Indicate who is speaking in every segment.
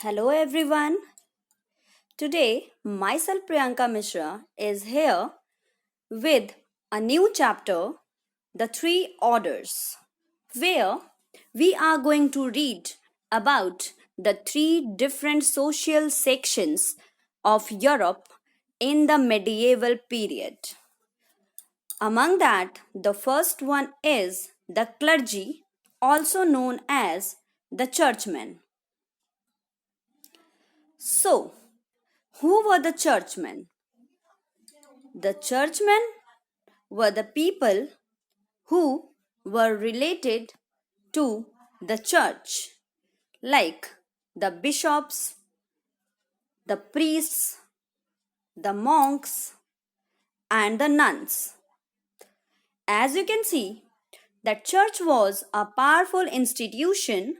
Speaker 1: Hello everyone. Today, myself Priyanka Mishra is here with a new chapter, The Three Orders, where we are going to read about the three different social sections of Europe in the medieval period. Among that, the first one is the clergy, also known as the churchmen. So, who were the churchmen? The churchmen were the people who were related to the church, like the bishops, the priests, the monks, and the nuns. As you can see, the church was a powerful institution.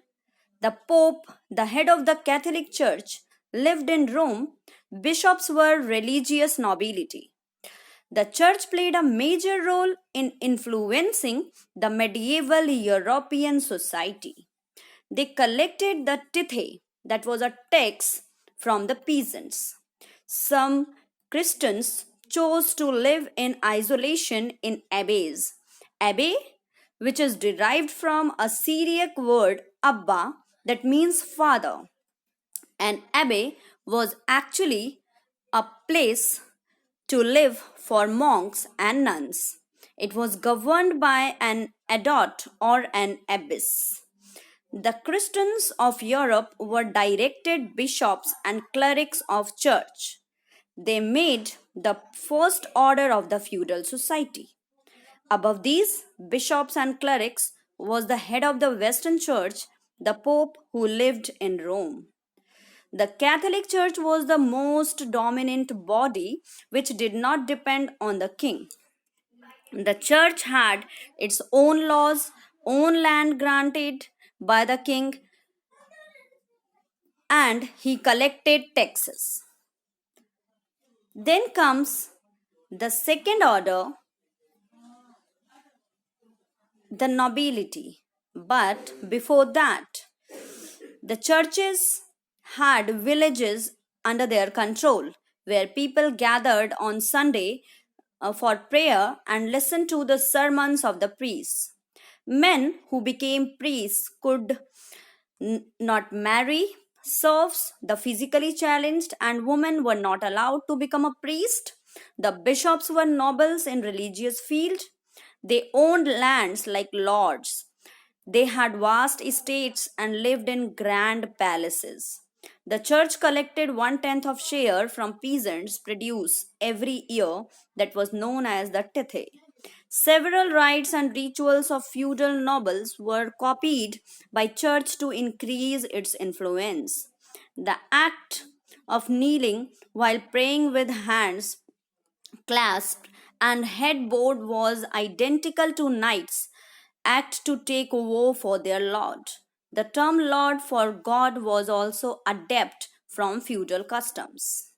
Speaker 1: The Pope, the head of the Catholic Church, lived in Rome. Bishops were religious nobility. The church played a major role in influencing the medieval European society. They collected the tithe, that was a tax, from the peasants. Some Christians chose to live in isolation in abbeys. Abbey, which is derived from a Syriac word Abba, that means father. An abbey was actually a place to live for monks and nuns. It was governed by an abbot or an abbess. The Christians of Europe were directed bishops and clerics of church. They made the first order of the feudal society. Above these bishops and clerics was the head of the Western Church, the Pope who lived in Rome. The Catholic Church was the most dominant body which did not depend on the king. The church had its own laws, own land granted by the king, and he collected taxes. Then comes the second order, the nobility. But before that, the churches had villages under their control where people gathered on Sunday for prayer and listened to the sermons of the priests. Men who became priests could not marry, serfs, the physically challenged, and women were not allowed to become a priest. The bishops were nobles in religious field. They owned lands like lords. They had vast estates and lived in grand palaces. The church collected one tenth of share from peasants' produce every year, that was known as the tithe. Several rites and rituals of feudal nobles were copied by church to increase its influence. The act of kneeling while praying with hands clasped and headboard was identical to knights' act to take woe for their lord. The term lord for God was also adept from feudal customs.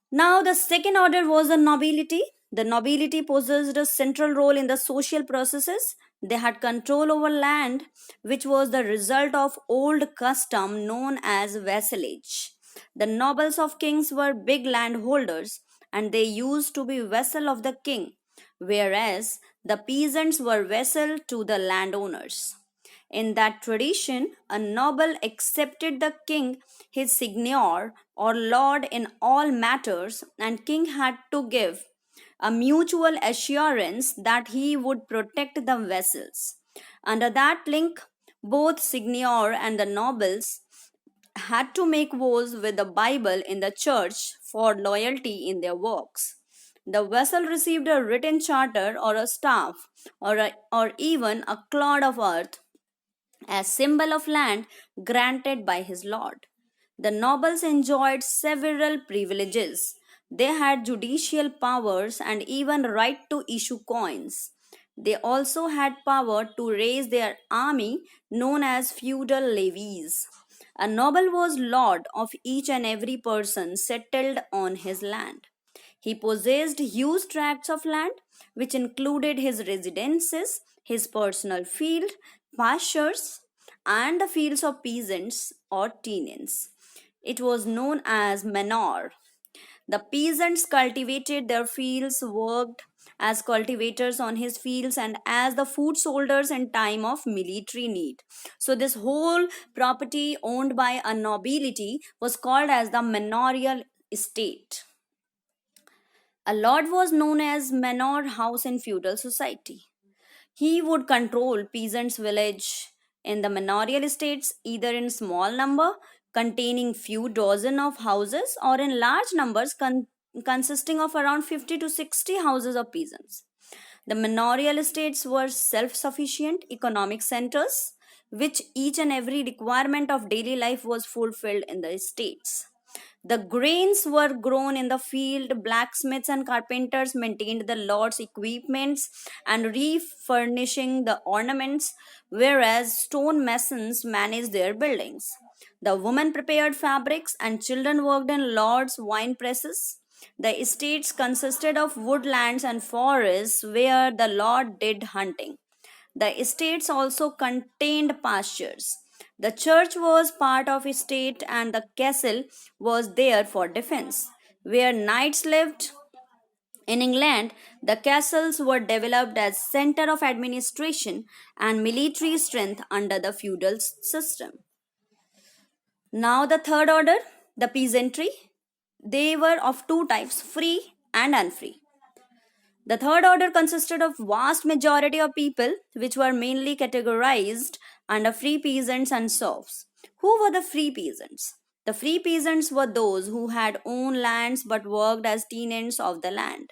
Speaker 1: Now, the second order was the nobility. The nobility possessed a central role in the social processes. They had control over land, which was the result of old custom known as vassalage. The nobles of kings were big landholders and they used to be vassal of the king, whereas the peasants were vassal to the landowners. In that tradition, a noble accepted the king his seigneur or lord in all matters, and king had to give a mutual assurance that he would protect the vassals. Under that link, both seigneur and the nobles had to make vows with the Bible in the church for loyalty in their works. The vassal received a written charter or a staff or even a clod of earth as symbol of land granted by his lord. The nobles enjoyed several privileges. They had judicial powers and even right to issue coins. They also had power to raise their army known as feudal levies. A noble was lord of each and every person settled on his land. He possessed huge tracts of land, which included his residences, his personal field, pastures, and the fields of peasants or tenants. It was known as manor. The peasants cultivated their fields, worked as cultivators on his fields, and as the foot soldiers in time of military need. So, this whole property owned by a nobility was called as the manorial estate. A lord was known as manor house in feudal society. He would control peasants' village in the manorial estates either in small number containing few dozen of houses or in large numbers consisting of around 50 to 60 houses of peasants. The manorial estates were self-sufficient economic centers which each and every requirement of daily life was fulfilled in the estates. The grains were grown in the field, blacksmiths and carpenters maintained the lord's equipments and refurnishing the ornaments, whereas stone masons managed their buildings. The women prepared fabrics and children worked in lord's wine presses. The estates consisted of woodlands and forests where the lord did hunting. The estates also contained pastures. The church was part of estate and the castle was there for defense. Where knights lived in England, the castles were developed as center of administration and military strength under the feudal system. Now the third order, the peasantry, they were of two types, free and unfree. The third order consisted of vast majority of people which were mainly categorized under free peasants and serfs. Who were the free peasants? The free peasants were those who had owned lands but worked as tenants of the land.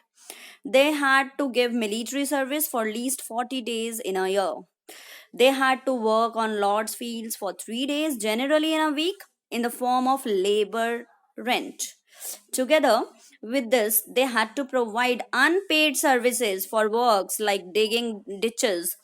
Speaker 1: They had to give military service for at least 40 days in a year. They had to work on Lord's fields for 3 days, generally in a week, in the form of labor rent. Together with this, they had to provide unpaid services for works like digging ditches,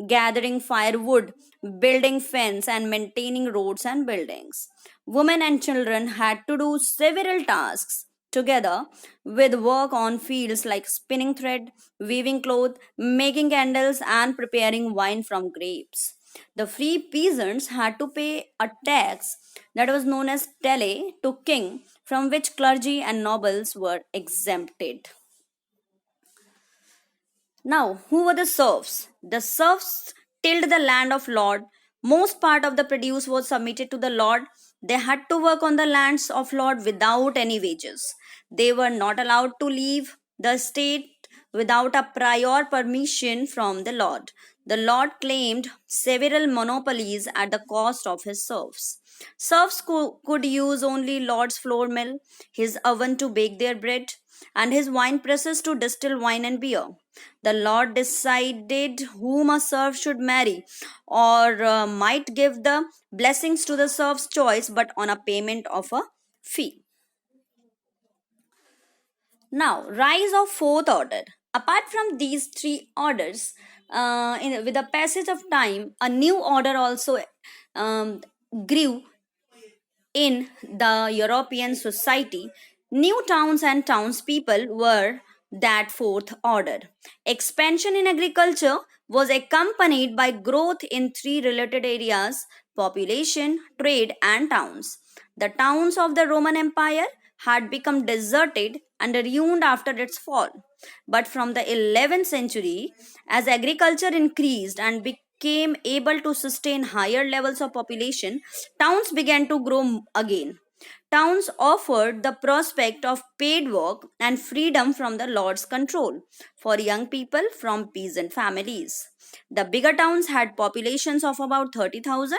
Speaker 1: gathering firewood, building fence, and maintaining roads and buildings. Women and children had to do several tasks together with work on fields like spinning thread, weaving cloth, making candles, and preparing wine from grapes. The free peasants had to pay a tax that was known as tele to king, from which clergy and nobles were exempted. Now, who were the serfs? The serfs tilled the land of Lord. Most part of the produce was submitted to the Lord. They had to work on the lands of Lord without any wages. They were not allowed to leave the state without a prior permission from the Lord. The Lord claimed several monopolies at the cost of his serfs. Serfs could use only Lord's flour mill, his oven to bake their bread, and his wine presses to distill wine and beer. The Lord decided whom a serf should marry or might give the blessings to the serf's choice but on a payment of a fee. Now, rise of fourth order. Apart from these three orders, with the passage of time, a new order also um, grew in the European society. New towns and townspeople were that fourth order. Expansion in agriculture was accompanied by growth in three related areas: population, trade, and towns. The towns of the Roman Empire had become deserted and ruined after its fall. But from the 11th century, as agriculture increased and became able to sustain higher levels of population, towns began to grow again. Towns offered the prospect of paid work and freedom from the Lord's control for young people from peasant families. The bigger towns had populations of about 30,000.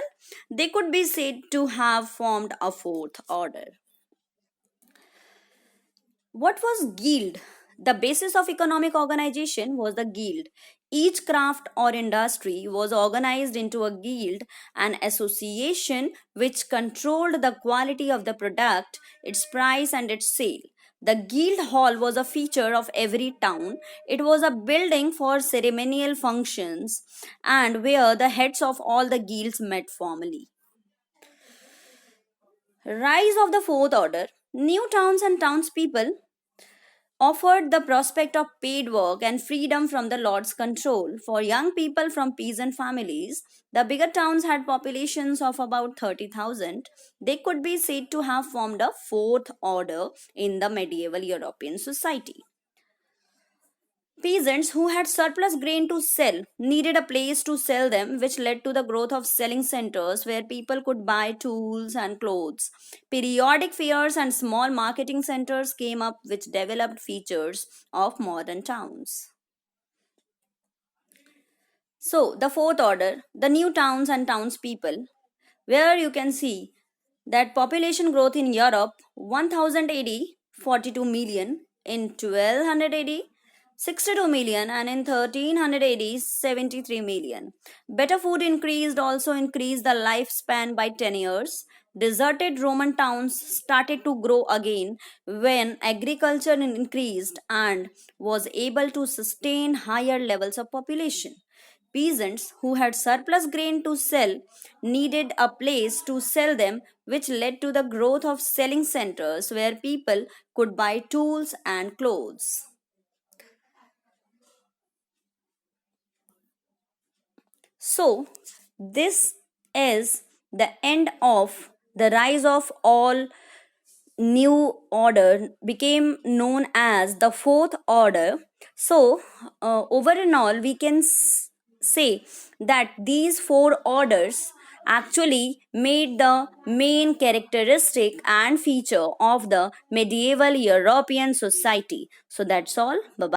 Speaker 1: They could be said to have formed a fourth order. What was guild? The basis of economic organization was the guild. Each craft or industry was organized into a guild, an association which controlled the quality of the product, its price, and its sale. The guild hall was a feature of every town. It was a building for ceremonial functions and where the heads of all the guilds met formally. Rise of the fourth order. New towns and townspeople offered the prospect of paid work and freedom from the lord's control. For young people from peasant families, the bigger towns had populations of about 30,000. They could be said to have formed a fourth order in the medieval European society. Peasants who had surplus grain to sell needed a place to sell them, which led to the growth of selling centers where people could buy tools and clothes. Periodic fairs and small marketing centers came up, which developed features of modern towns. So, the fourth order, the new towns and townspeople, where you can see that population growth in Europe 1000 AD 42 million, in 1200 AD 62 million, and in 1300 AD 73 million. Better food also increased the lifespan by 10 years. Deserted Roman towns started to grow again when agriculture increased and was able to sustain higher levels of population. Peasants who had surplus grain to sell needed a place to sell them, which led to the growth of selling centers where people could buy tools and clothes. So, this is the end of the rise of all new order became known as the fourth order. So over and all we can say that these four orders actually made the main characteristic and feature of the medieval European society. So that's all. Bye bye.